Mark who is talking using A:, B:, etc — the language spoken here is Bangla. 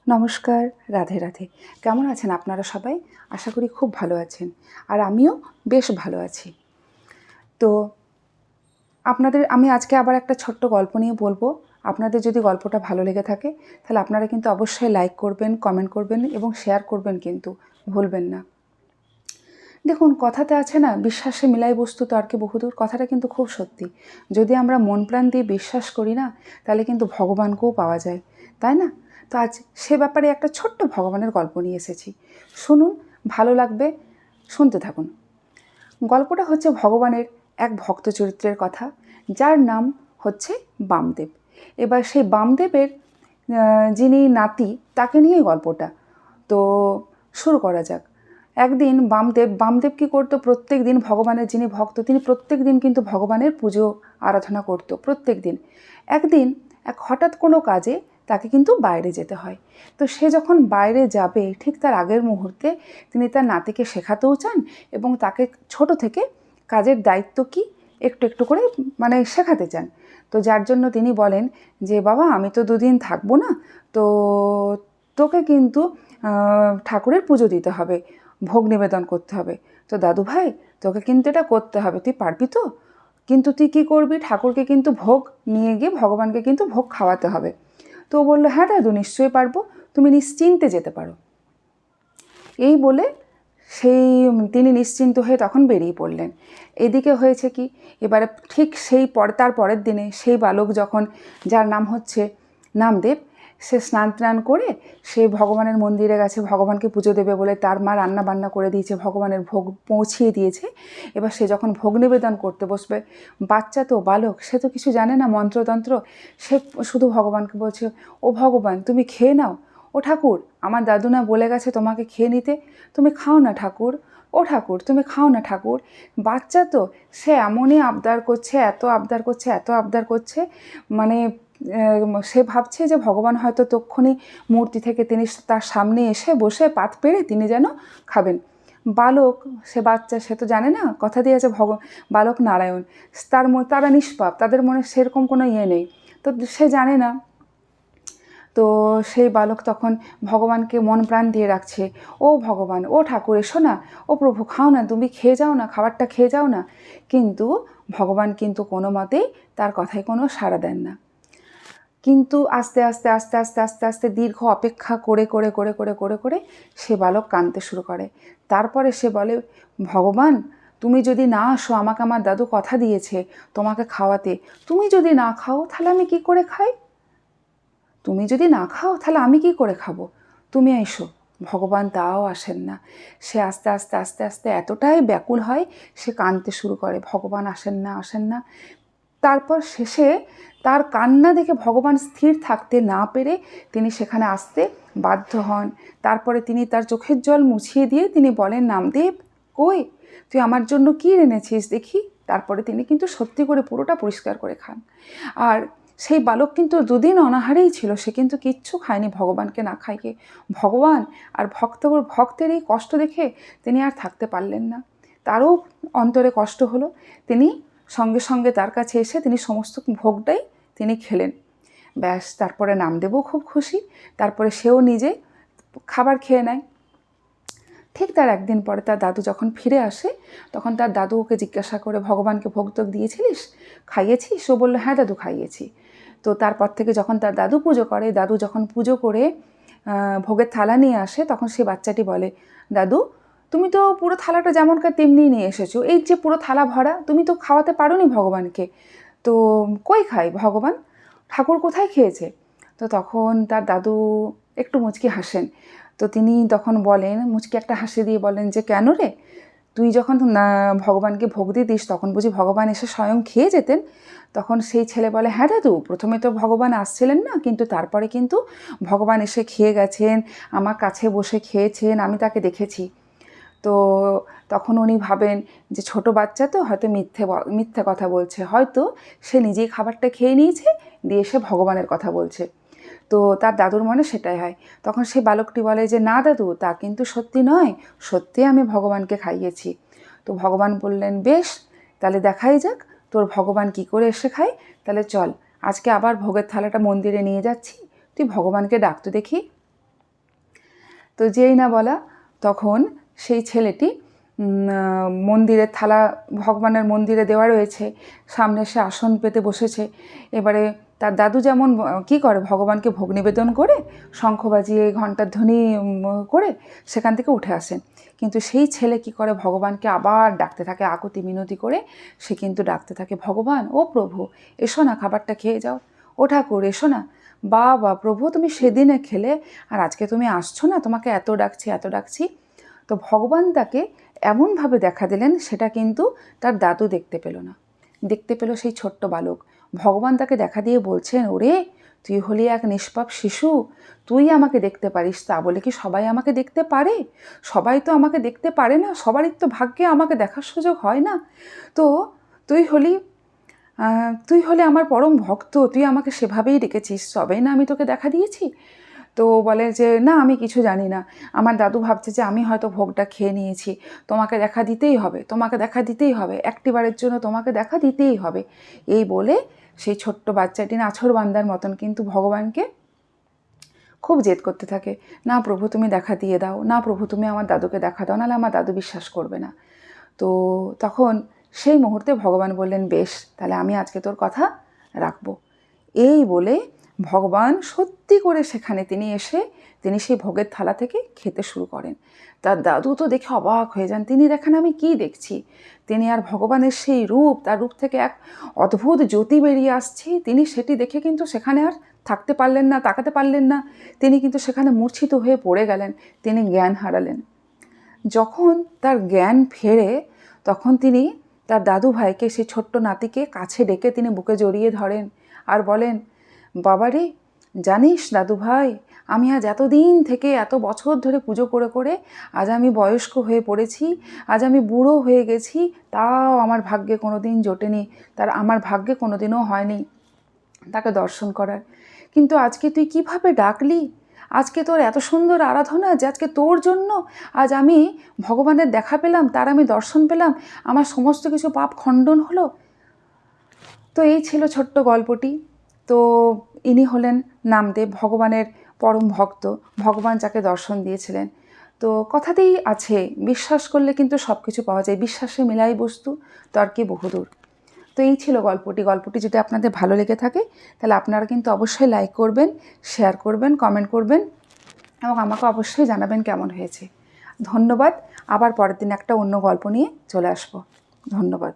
A: নমস্কার, রাধে রাধে। কেমন আছেন আপনারা সবাই? আশা করি খুব ভালো আছেন। আর আমিও বেশ ভালো আছি। তো আমি আজকে আবার একটা ছোট্ট গল্প নিয়ে বলবো। আপনাদের যদি গল্পটা ভালো লেগে থাকে তাহলে আপনারা কিন্তু অবশ্যই লাইক করবেন, কমেন্ট করবেন এবং শেয়ার করবেন, কিন্তু ভুলবেন না। দেখুন, কথাতে আছে না, বিশ্বাসে মিলাই বস্তু তর্কে বহুদূর। কথাটা কিন্তু খুব সত্যি। যদি আমরা মন প্রাণ দিয়ে বিশ্বাস করি না, তাহলে কিন্তু ভগবানকেও পাওয়া যায়, তাই না? তো আজ সে ব্যাপারে একটা ছোট্ট ভগবানের গল্প নিয়ে এসেছি। শুনুন, ভালো লাগবে, শুনতে থাকুন। গল্পটা হচ্ছে ভগবানের এক ভক্ত চরিত্রের কথা, যার নাম হচ্ছে বামদেব। এবার সেই বামদেবের যিনি নাতি, তাকে নিয়েই গল্পটা। তো শুরু করা যাক। একদিন বামদেব কী করতো, প্রত্যেক দিন ভগবানের যিনি ভক্ত, তিনি প্রত্যেক দিন কিন্তু ভগবানের পুজো আরাধনা করতো প্রত্যেক দিন। একদিন হঠাৎ কোনো কাজে তাকে কিন্তু বাইরে যেতে হয়। তো সে যখন বাইরে যাবে, ঠিক তার আগের মুহূর্তে তিনি তার নাতিকে শেখাতেও চান এবং তাকে ছোট থেকে কাজের দায়িত্ব কী একটু একটু করে শেখাতে চান। তো যার জন্য তিনি বলেন যে, বাবা, আমি তো দুদিন থাকবো না, তো তোকে কিন্তু ঠাকুরের পুজো দিতে হবে, ভোগ নিবেদন করতে হবে। তো দাদু ভাই, তোকে কিন্তু এটা করতে হবে, তুই পারবি তো? কিন্তু তুই কী করবি, ঠাকুরকে কিন্তু ভোগ নিয়ে গিয়ে ভগবানকে কিন্তু ভোগ খাওয়াতে হবে। তো ও বললো, হ্যাঁ দাদু, নিশ্চয়ই পারবো, তুমি নিশ্চিন্তে যেতে পারো। এই বলে তিনি নিশ্চিন্ত হয়ে তখন বেরিয়ে পড়লেন। এদিকে হয়েছে কি, এবারে ঠিক তার পরের দিনে সেই বালক যখন, যার নাম হচ্ছে নামদেব, সে স্নান টান করে সে ভগবানের মন্দিরে গেছে, ভগবানকে পুজো দেবে বলে তার মা রান্না বান্না করে দিয়েছে, ভগবানের ভোগ পৌঁছিয়ে দিয়েছে। এবার সে যখন ভোগ নিবেদন করতে বসবে, বাচ্চা তো, বালক, সে তো কিছু জানে না মন্ত্রতন্ত্র, সে শুধু ভগবানকে বলছে, ও ভগবান, তুমি খেয়ে নাও। ও ঠাকুর, আমার দাদু না বলে গেছে তোমাকে খেয়ে নিতে, তুমি খাও না ঠাকুর। ও ঠাকুর, তুমি খাও না ঠাকুর। বাচ্চা তো, সে এমনই আবদার করছে, এত আবদার করছে, এত আবদার করছে, মানে সে ভাবছে যে ভগবান হয়তো তক্ষুনি মূর্তি থেকে তিনি তার সামনে এসে বসে পাত পেড়ে তিনি যেন খাবেন। বালক, সে বাচ্চা, সে তো জানে না, কথা দিয়েছে বালক নারায়ণ, তারা নিষ্পাপ, তাদের মনে সেরকম কোনো ইয়ে নেই, তো সে জানে না। তো সেই বালক তখন ভগবানকে মন প্রাণ দিয়ে রাখছে, ও ভগবান, ও ঠাকুর, এসো না, ও প্রভু, খাও না, তুমি খেয়ে যাও না, খাবারটা খেয়ে যাও না। কিন্তু ভগবান কিন্তু কোনো মতেই তার কথায় কোনো সাড়া দেন না। কিন্তু আস্তে আস্তে আস্তে আস্তে আস্তে আস্তে দীর্ঘ অপেক্ষা করে করে করে করে করে করে সে বালক কাঁদতে শুরু করে। তারপরে সে বলে, ভগবান, তুমি যদি না আসো, আমাকে আমার দাদু কথা দিয়েছে তোমাকে খাওয়াতে, তুমি যদি না খাও তাহলে আমি কি করে খাই? তুমি যদি না খাও তাহলে আমি কি করে খাবো? তুমি এসো। ভগবান তাও আসেন না। সে আস্তে আস্তে আস্তে আস্তে এতটাই ব্যাকুল হয়, সে কাঁদতে শুরু করে, ভগবান আসেন না, আসেন না। তারপর শেষে তার কান্না দেখে ভগবান স্থির থাকতে না পেরে তিনি সেখানে আসতে বাধ্য হন। তারপরে তিনি তার চোখের জল মুছিয়ে দিয়ে তিনি বলেন, নামদেব, কই, তুই আমার জন্য কী এনেছিস দেখি। তারপরে তিনি কিন্তু সত্যি করে পুরোটা পরিষ্কার করে খান। আর সেই বালক কিন্তু দুদিন অনাহারেই ছিল, সে কিন্তু কিচ্ছু খায়নি ভগবানকে না খাইয়ে। ভগবান আর ভক্তের এই কষ্ট দেখে তিনি আর থাকতে পারলেন না, তারও অন্তরে কষ্ট হলো। তিনি সঙ্গে সঙ্গে তার কাছে এসে তিনি সমস্ত ভোগটাই তিনি খেলেন। ব্যাস, তারপরে নামদেবও খুব খুশি, তারপরে সেও নিজে খাবার খেয়ে নেয়। ঠিক তার একদিন পরে তার দাদু যখন ফিরে আসে, তখন তার দাদু ওকে জিজ্ঞাসা করে, ভগবানকে ভোগ টোগ দিয়েছিলিস, খাইয়েছিস? ও বললো, হ্যাঁ দাদু, খাইয়েছি। তো তারপর থেকে যখন তার দাদু পুজো করে, দাদু যখন পুজো করে ভোগের থালা নিয়ে আসে, তখন সে বাচ্চাটি বলে, দাদু, তুমি তো পুরো থালাটা যেমনকার তেমনি নিয়ে এসেছো, এই যে পুরো থালা ভরা, তুমি তো খাওয়াতে পারোনি ভগবানকে, তো কই খাই ভগবান, ঠাকুর কোথায় খেয়েছে? তো তখন তার দাদু একটু মুচকি হাসেন। তো তিনি তখন বলেন, মুচকি একটা হাসি দিয়ে বলেন যে, কেন রে, তুই যখন ভগবানকে ভোগ দিতিস তখন বুঝি ভগবান এসে স্বয়ং খেয়ে যেতেন? তখন সেই ছেলে বলে, হ্যাঁ দাদু, প্রথমে তো ভগবান আসছিলেন না, কিন্তু তারপরে কিন্তু ভগবান এসে খেয়ে গেছেন, আমার কাছে বসে খেয়েছেন, আমি তাকে দেখেছি। তো তখন উনি ভাবেন যে ছোট বাচ্চা তো হয়তো মিথ্যে কথা বলছে, হয়তো সে নিজেই খাবারটা খেয়ে নিয়েছে, দিয়ে সে ভগবানের কথা বলছে। তো তার দাদুর মনে সেটাই হয়। তখন সেই বালকটি বলে যে, না দাদু, তা কিন্তু সত্যি নয়, সত্যি আমি ভগবানকে খাইয়েছি। তো ভগবান বললেন, বেশ, তাহলে দেখাই যাক তোর ভগবান কি করে এসে খায়। তাহলে চল, আজকে আবার ভোগের থালাটা মন্দিরে নিয়ে যাচ্ছি, তুই ভগবানকে ডাকতে দেখি। তো যেই না বলা তখন সেই ছেলেটি মন্দিরের থালা ভগবানের মন্দিরে দেওয়া রয়েছে, সামনে সে আসন পেতে বসেছে। এবারে তার দাদু যেমন কী করে, ভগবানকে ভোগ নিবেদন করে শঙ্খ বাজিয়ে ঘণ্টার ধ্বনি করে সেখান থেকে উঠে আসেন। কিন্তু সেই ছেলে কি করে, ভগবানকে আবার ডাকতে থাকে, আকুতি মিনতি করে সে কিন্তু ডাকতে থাকে, ভগবান ও প্রভু এসো না, খাবারটা খেয়ে যাও, ও ঠাকুর এসো না, বা প্রভু তুমি সেদিনে খেলে আর আজকে তুমি আসছো না, তোমাকে এত ডাকছি এত ডাকছি। তো ভগবান তাকে এমনভাবে দেখা দিলেন, সেটা কিন্তু তার দাদু দেখতে পেল না, দেখতে পেল সেই ছোট্ট বালক। ভগবান তাকে দেখা দিয়ে বলছেন, ওরে তুই হলি এক নিষ্পাপ শিশু, তুই আমাকে দেখতে পারিস, তা বলে কি সবাই আমাকে দেখতে পারে? সবাই তো আমাকে দেখতে পারে না, সবারই তো ভাগ্যে আমাকে দেখার সুযোগ হয় না। তো তুই হলে আমার পরম ভক্ত, তুই আমাকে সেভাবেই ডেকেছিস, তবেই না আমি তোকে দেখা দিয়েছি। তো বলে যে না, আমি কিছু জানি না, আমার দাদু ভাবছে যে আমি হয়তো ভোগটা খেয়ে নিয়েছি, তোমাকে দেখা দিতেই হবে, তোমাকে দেখা দিতেই হবে, একটিবারের জন্য তোমাকে দেখা দিতেই হবে। এই বলে সেই ছোট্ট বাচ্চাটি নাছোড়বান্দার মতন কিন্তু ভগবানকে খুব জেদ করতে থাকে, না প্রভু তুমি দেখা দিয়ে দাও, না প্রভু তুমি আমার দাদুকে দেখা দাও, নাহলে আমার দাদু বিশ্বাস করবে না। তো তখন সেই মুহূর্তে ভগবান বললেন, বেশ তাহলে আমি আজকে তোর কথা রাখবো। এই বলে ভগবান সত্যি করে সেখানে তিনি সেই ভোগের থালা থেকে খেতে শুরু করেন। তার দাদু তো দেখে অবাক হয়ে যান, তিনি দেখেন আমি কি দেখছি, তিনি আর ভগবানের সেই রূপ, তার রূপ থেকে এক অদ্ভুত জ্যোতি বেরিয়ে আসছে, তিনি সেটি দেখে কিন্তু সেখানে আর থাকতে পারলেন না, তাকাতে পারলেন না, তিনি কিন্তু সেখানে মূর্ছিত হয়ে পড়ে গেলেন, তিনি জ্ঞান হারালেন। যখন তার জ্ঞান ফেরে তখন তিনি তার দাদু ভাইকে, সেই ছোট্ট নাতিকে কাছে ডেকে তিনি বুকে জড়িয়ে ধরেন আর বলেন, বাবারে জানিস দাদু ভাই, আমি আজ এতদিন থেকে এত বছর ধরে পুজো করে করে আজ আমি বয়স্ক হয়ে পড়েছি, আজ আমি বুড়ো হয়ে গেছি, তাও আমার ভাগ্যে কোনো দিন জোটেনি, আমার ভাগ্যে কোনো দিনও হয়নি তাকে দর্শন করার। কিন্তু আজকে তুই কিভাবে ডাকলি, আজকে তোর এত সুন্দর আরাধনা যে আজকে তোর জন্য আজ আমি ভগবানের দেখা পেলাম, তার আমি দর্শন পেলাম, আমার সমস্ত কিছু পাপ খণ্ডন হলো। তো এই ছিল ছোট্ট গল্পটি। তো ইনি হলেন নামদেব, ভগবানের পরম ভক্ত, ভগবান যাকে দর্শন দিয়েছিলেন। তো কথাতেই আছে, বিশ্বাস করলে কিন্তু সব কিছু পাওয়া যায়, বিশ্বাসে মিলাই বস্তু, তর্কে বহুদূর। তো এই ছিল গল্পটি যদি আপনাদের ভালো লেগে থাকে তাহলে আপনারা কিন্তু অবশ্যই লাইক করবেন, শেয়ার করবেন, কমেন্ট করবেন এবং আমাকে অবশ্যই জানাবেন কেমন হয়েছে। ধন্যবাদ। আবার পরের দিন একটা অন্য গল্প নিয়ে চলে আসবো। ধন্যবাদ।